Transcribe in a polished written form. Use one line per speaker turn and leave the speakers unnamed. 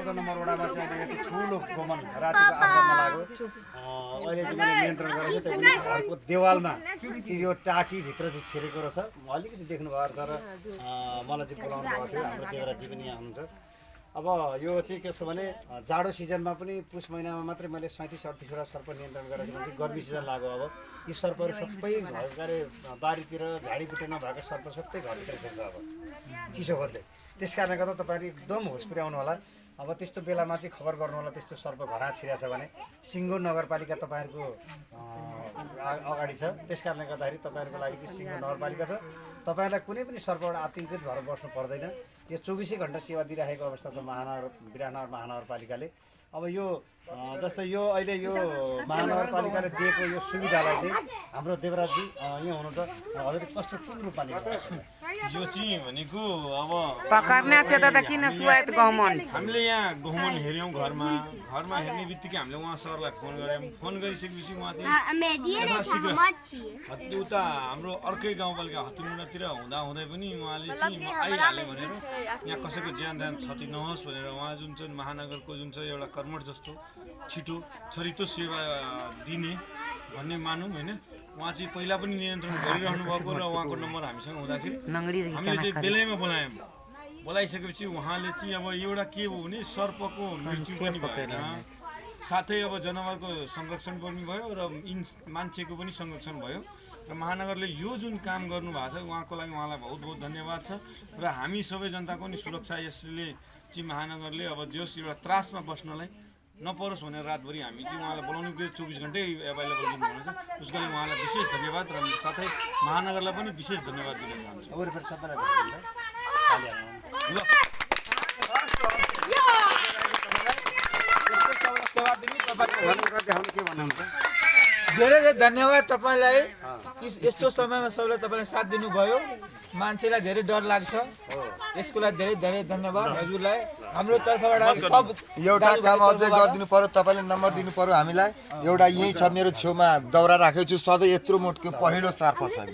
14 number वडामा चाहिँ यति ठुलो गमन रातिको 8 बज्न लाग्यो। अहिले चाहिँ मैले नियन्त्रण गरेको छु। त्यो पनि घरको देवालमा चाहिँ यो टाटीभित्र चाहिँ छिरेको रहेछ। अलिकति देख्नु भएको छ र मलाई चाहिँ बोलाउनु भएको थियो। हाम्रो देवराजी पनि यहाँ हुनुहुन्छ। अब यो चाहिँ के छ भने जाडो सिजनमा पनि पुष महिनामा मात्रै मैले 37-38वटा सर्प नियन्त्रण गरेको छु भने चाहिँ गर्मी सिजन लाग्यो। अब यी सर्पहरू सबै घरकारे बारीतिर झाडीबुटीमा भएको सर्प सबै घरभित्र खेल्छ अब चिसो खोज्दै। त्यस कारणले गर्दा तपाईँहरू एकदम होस पुर्याउनु होला। अब त्यस्तो बेलामा चाहिँ खबर गर्नु होला त्यस्तो सर्प घरमा छिरेछ भने। सिङ्गो नगरपालिका तपाईँहरूको अगाडि छ। त्यस कारणले गर्दाखेरि तपाईँहरूको लागि चाहिँ सिङ्गो नगरपालिका छ। तपाईँहरूलाई कुनै पनि सर्पबाट आतङ्कित भएर बस्नु पर्दैन। यो 24 घण्टा सेवा दिइरहेको अवस्था छ विराटनगर महानगरपालिकाले। अब यो जस्तै यो अहिले यो महानगरपालिकाले दिएको यो सुविधालाई चाहिँ हाम्रो देवराजी यहाँ हुनुहुन्छ। हजुर कस्तो कुन रूपमा लिनुहुन्छ?
यो चाहिँ भनेको अब
पकड्ने चाहिँ त किन सुवात गमन
हामीले यहाँ गहुमन हेऱ्यौँ घरमा हेर्ने बित्तिकै हामीले उहाँ सरलाई फोन गऱ्यौँ। फोन गरिसकेपछि उहाँ चाहिँ उता हाम्रो अर्कै गाउँपालिका हतिमुडातिर हुँदै पनि उहाँले चाहिँ आइहाल्यो भनेर यहाँ कसैको ज्यान क्षति नहोस् भनेर उहाँ जुन चाहिँ महानगरको जुन चाहिँ एउटा कर्मठ जस्तो छिटो छरितो सेवा दिने भन्ने मानौँ होइन। उहाँ चाहिँ पहिला पनि नियन्त्रण गरिरहनु भएको र उहाँको नम्बर हामीसँग हुँदाखेरि हामीले चाहिँ बेलैमा बोलाइसकेपछि उहाँले चाहिँ अब एउटा के हो भने सर्पको मृत्यु पनि भएन, साथै अब जनावरको संरक्षण पनि भयो र मान्छेको पनि संरक्षण भयो। र महानगरले यो जुन काम गर्नुभएको छ उहाँको लागि उहाँलाई बहुत बहुत धन्यवाद छ। र हामी सबै जनताको नि सुरक्षा यसले चाहिँ महानगरले अब जस एउटा त्रासमा बस्नलाई नपरोस् भनेर रातभरि हामी चाहिँ उहाँलाई बोलाउनु 24 घन्टै एभाइलेबल दिनुहुन्छ। उसको लागि उहाँलाई विशेष धन्यवाद र साथै महानगरलाई पनि विशेष धन्यवाद दिन
चाहन्छु।
धेरै धेरै धन्यवाद तपाईँलाई। यस्तो समयमा सबैले तपाईँले साथ दिनुभयो। मान्छेलाई धेरै डर लाग्छ, यसको लागि धेरै धेरै धन्यवाद हजुरलाई। हाम्रो तर्फबाट सब
एउटा काम अझै गरिदिनु पर्यो। तपाईँले नम्बर दिनु पर्यो हामीलाई। एउटा यहीँ छ मेरो छेउमा दाउरा राखेको छु, सधैँ यत्रो मोटको पहिलो सर्प छ।